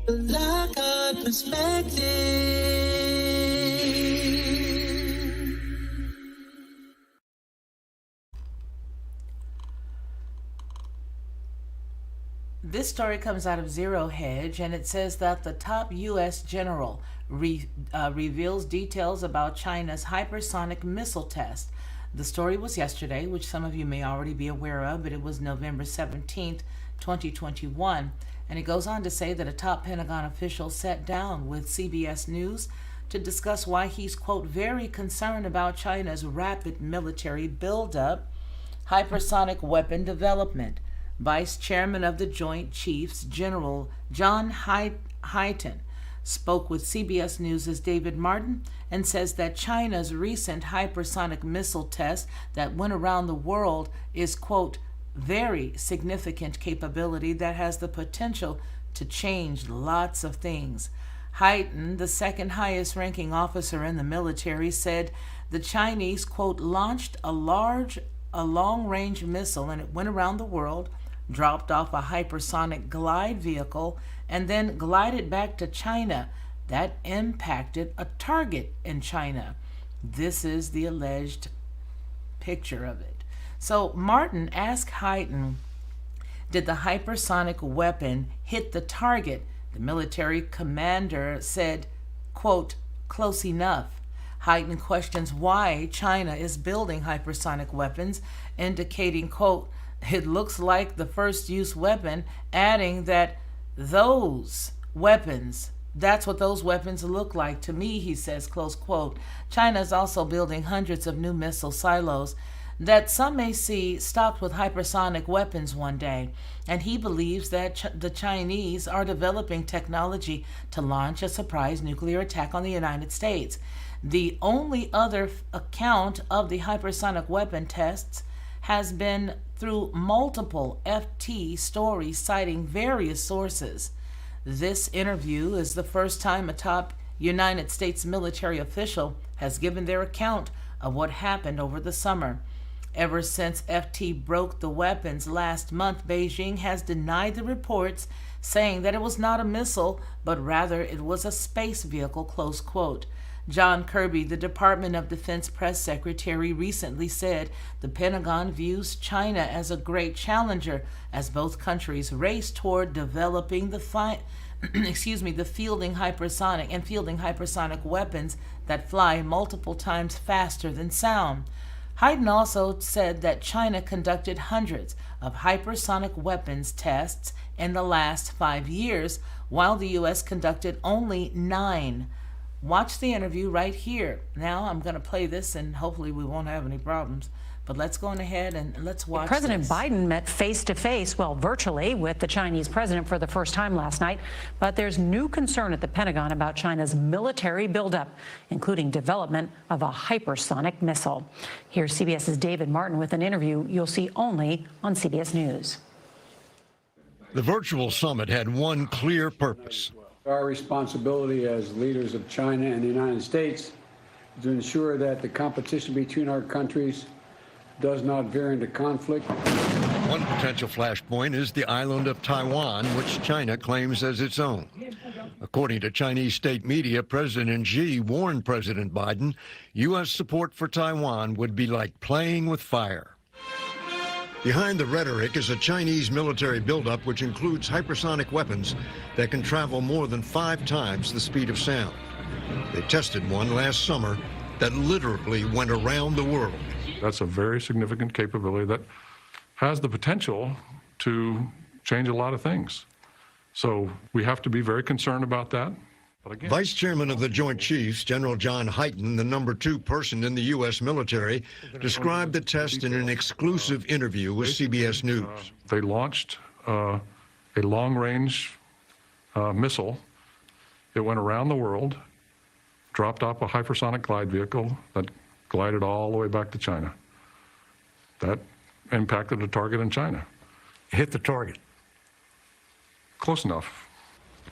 Black Eye Perspective. This story comes out of Zero Hedge, and it says that the top U.S. general reveals details about China's hypersonic missile test. The story was yesterday, which some of you may already be aware of, but it was November 17th, 2021. And it goes on to say that a top Pentagon official sat down with CBS News to discuss why he's, quote, very concerned about China's rapid military buildup, hypersonic weapon development. Vice Chairman of the Joint Chiefs, General John Hyten, spoke with CBS News' David Martin and says that China's recent hypersonic missile test that went around the world is, quote, very significant capability that has the potential to change lots of things. Hyten, the second highest ranking officer in the military, said the Chinese, quote, launched a long-range missile and it went around the world, dropped off a hypersonic glide vehicle, and then glided back to China. That impacted a target in China. This is the alleged picture of it. So Martin asked Hyten, did the hypersonic weapon hit the target? The military commander said, quote, close enough. Hyten questions why China is building hypersonic weapons, indicating, quote, it looks like the first use weapon, adding that those weapons, that's what those weapons look like to me, he says, close quote. China is also building hundreds of new missile silos that some may see stocked with hypersonic weapons one day. And he believes that the Chinese are developing technology to launch a surprise nuclear attack on the United States. The only other account of the hypersonic weapon tests has been through multiple FT stories citing various sources. This interview is the first time a top United States military official has given their account of what happened over the summer. Ever since FT broke the weapons last month, Beijing has denied the reports, saying that it was not a missile, but rather it was a space vehicle, close quote. John Kirby, the Department of Defense press secretary, recently said the Pentagon views China as a great challenger as both countries race toward developing the fielding hypersonic weapons that fly multiple times faster than sound. Hyten also said that China conducted hundreds of hypersonic weapons tests in the last 5 years, while the U.S. conducted only 9. Watch the interview right here. Now I'm going to play this and hopefully we won't have any problems. But let's go on ahead and let's watch President this. Biden met face-to-face, well, virtually, with the Chinese president for the first time last night. But there's new concern at the Pentagon about China's military buildup, including development of a hypersonic missile. Here's CBS's David Martin with an interview you'll see only on CBS News. The virtual summit had one clear purpose. Our responsibility as leaders of China and the United States is to ensure that the competition between our countries does not veer into conflict. One potential flashpoint is the island of Taiwan, which China claims as its own. According to Chinese state media, President Xi warned President Biden U.S. support for Taiwan would be like playing with fire. Behind the rhetoric is a Chinese military buildup which includes hypersonic weapons that can travel more than 5 times the speed of sound. They tested one last summer that literally went around the world. That's a very significant capability that has the potential to change a lot of things. So we have to be very concerned about that. But again, Vice Chairman of the Joint Chiefs, General John Hyten, the number 2 person in the U.S. military, described the test in an exclusive interview with CBS News. They launched a long-range missile. It went around the world, dropped off a hypersonic glide vehicle that glided all the way back to China. That impacted a target in China. Hit the target. Close enough.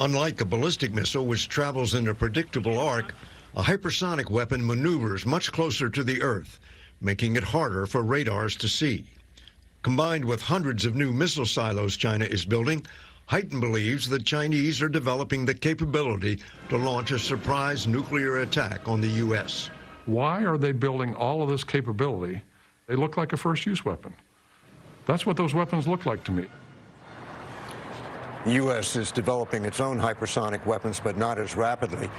Unlike a ballistic missile, which travels in a predictable arc, a hypersonic weapon maneuvers much closer to the Earth, making it harder for radars to see. Combined with hundreds of new missile silos China is building, Hyten believes the Chinese are developing the capability to launch a surprise nuclear attack on the U.S. Why are they building all of this capability? They look like a first-use weapon. That's what those weapons look like to me. The U.S. is developing its own hypersonic weapons, but not as rapidly.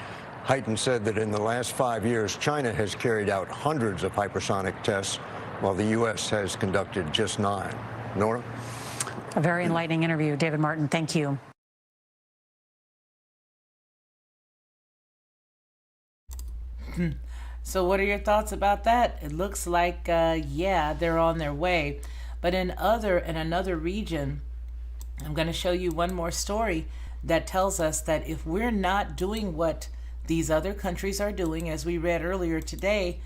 Hyten said that in the last 5 years, China has carried out hundreds of hypersonic tests, while the U.S. has conducted just 9. Nora? A very enlightening interview. David Martin, thank you. So what are your thoughts about that? It looks like, yeah, they're on their way. But in another region, I'm going to show you one more story that tells us that if we're not doing what these other countries are doing, as we read earlier today,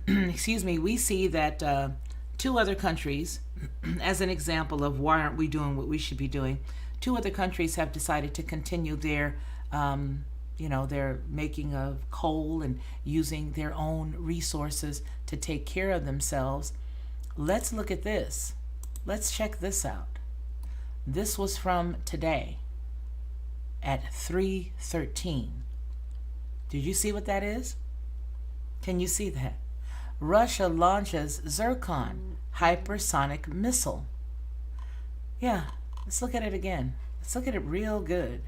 excuse me, we see that 2 other countries, as an example of why aren't we doing what we should be doing, 2 other countries have decided to continue their their making of coal and using their own resources to take care of themselves. Let's look at this. Let's check this out. This was from today at 3:13. Did you see what that is? Can you see that? Russia launches Zircon hypersonic missile. Yeah, let's look at it again. Let's look at it real good.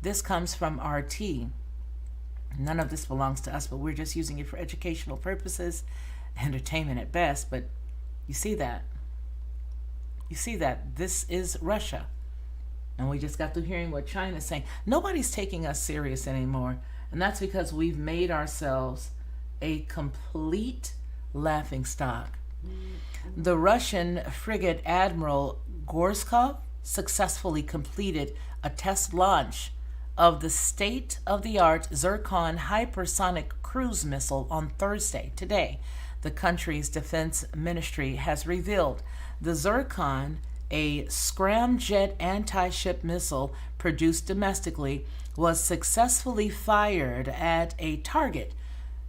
This comes from RT. None of this belongs to us, but we're just using it for educational purposes, entertainment at best. But you see that? You see that? This is Russia. And we just got through hearing what China's saying. Nobody's taking us serious anymore. And that's because we've made ourselves a complete laughingstock. The Russian frigate Admiral Gorskov successfully completed a test launch of the state-of-the-art Zircon hypersonic cruise missile on Thursday. Today, the country's defense ministry has revealed the Zircon, a scramjet anti-ship missile produced domestically, was successfully fired at a target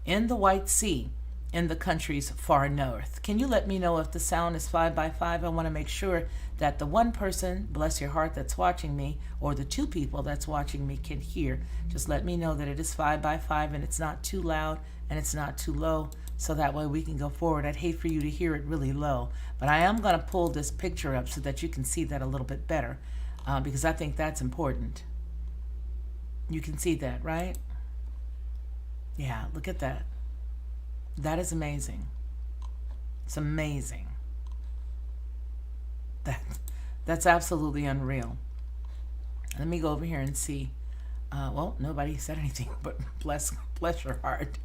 in the White Sea in the country's far north. Can you let me know if the sound is 5x5? I want to make sure that the one person, bless your heart, that's watching me, or the 2 people that's watching me can hear. Just let me know that it is 5x5 and it's not too loud and it's not too low, so that way we can go forward. I'd hate for you to hear it really low, but I am going to pull this picture up so that you can see that a little bit better, because I think that's important. You can see that, right? Yeah, look at that. That is amazing. It's amazing. That's absolutely unreal. Let me go over here and see. Well, nobody said anything, but bless your heart.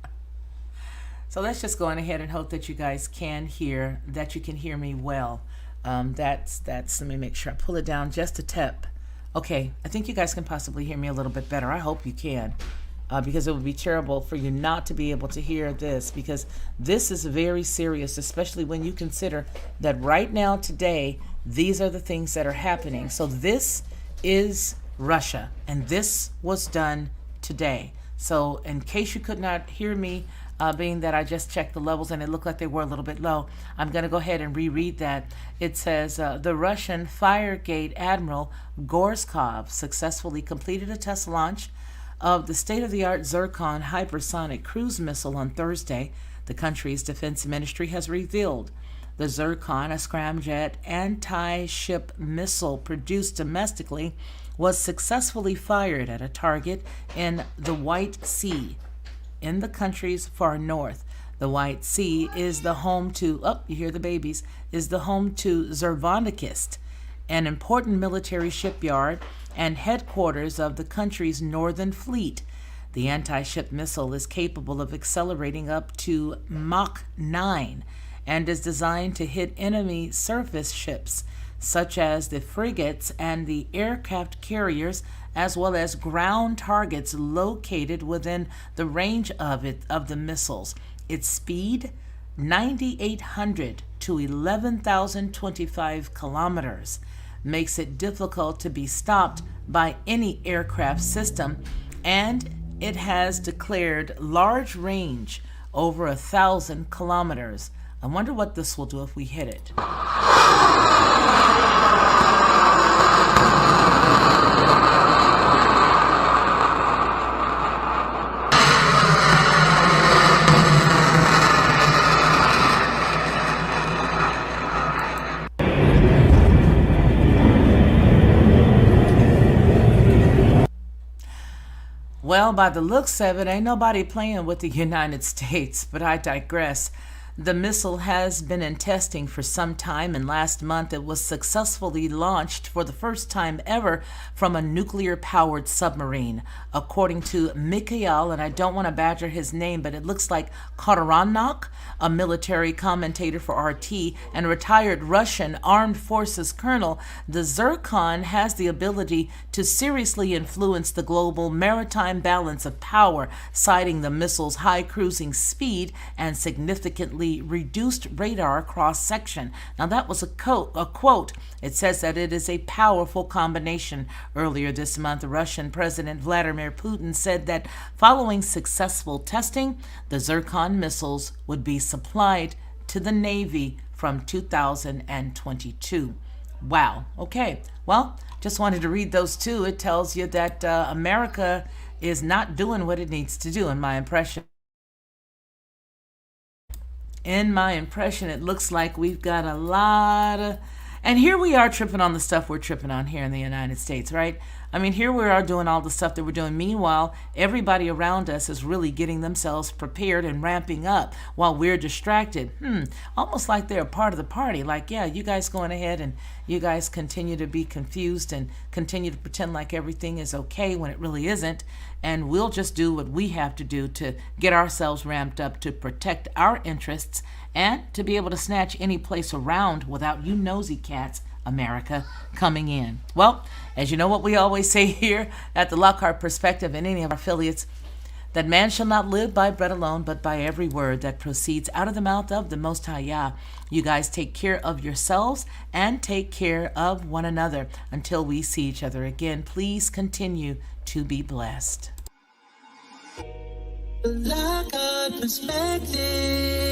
So let's just go on ahead and hope that you guys can hear, that you can hear me well. That's, let me make sure I pull it down just a tip. Okay, I think you guys can possibly hear me a little bit better. I hope you can. Because it would be terrible for you not to be able to hear this, because this is very serious, especially when you consider that right now, today, these are the things that are happening. So this is Russia, and this was done today. So in case you could not hear me, being that I just checked the levels and it looked like they were a little bit low, I'm going to go ahead and reread that. It says, the Russian Firegate Admiral Gorskov successfully completed a test launch of the state-of-the-art Zircon hypersonic cruise missile on Thursday, the country's defense ministry has revealed. The Zircon, a scramjet anti-ship missile produced domestically, was successfully fired at a target in the White Sea, in the country's far north. The White Sea is the home to, you hear the babies, is the home to Zervonikist, an important military shipyard and headquarters of the country's northern fleet. The anti-ship missile is capable of accelerating up to Mach 9 and is designed to hit enemy surface ships, such as the frigates and the aircraft carriers, as well as ground targets located within the range of the missiles. Its speed, 9,800 to 11,025 kilometers, makes it difficult to be stopped by any aircraft system, and it has declared large range over 1,000 kilometers. I wonder what this will do if we hit it. Well, by the looks of it, ain't nobody playing with the United States, but I digress. The missile has been in testing for some time, and last month it was successfully launched for the first time ever from a nuclear-powered submarine. According to Mikhail, and I don't want to badger his name, but it looks like Kotaranok, a military commentator for RT and retired Russian armed forces colonel, the Zircon has the ability to seriously influence the global maritime balance of power, citing the missile's high cruising speed and significantly reduced radar cross-section. Now that was a quote. It says that it is a powerful combination. Earlier this month, Russian President Vladimir Putin said that following successful testing, the Zircon missiles would be supplied to the Navy from 2022. Wow. Okay. Well, just wanted to read those two. It tells you that America is not doing what it needs to do, in my impression. It looks like we've got a lot of... And here we are tripping on the stuff we're tripping on here in the United States, right? I mean, here we are doing all the stuff that we're doing. Meanwhile, everybody around us is really getting themselves prepared and ramping up while we're distracted. Almost like they're a part of the party. Like, yeah, you guys going ahead and you guys continue to be confused and continue to pretend like everything is okay when it really isn't. And we'll just do what we have to do to get ourselves ramped up to protect our interests and to be able to snatch any place around without you nosy cats, America, coming in. Well, as you know what we always say here at the Lockhart Perspective and any of our affiliates, that man shall not live by bread alone, but by every word that proceeds out of the mouth of the Most High Yah. You guys take care of yourselves and take care of one another. Until we see each other again, please continue to be blessed. Lockhart Perspective.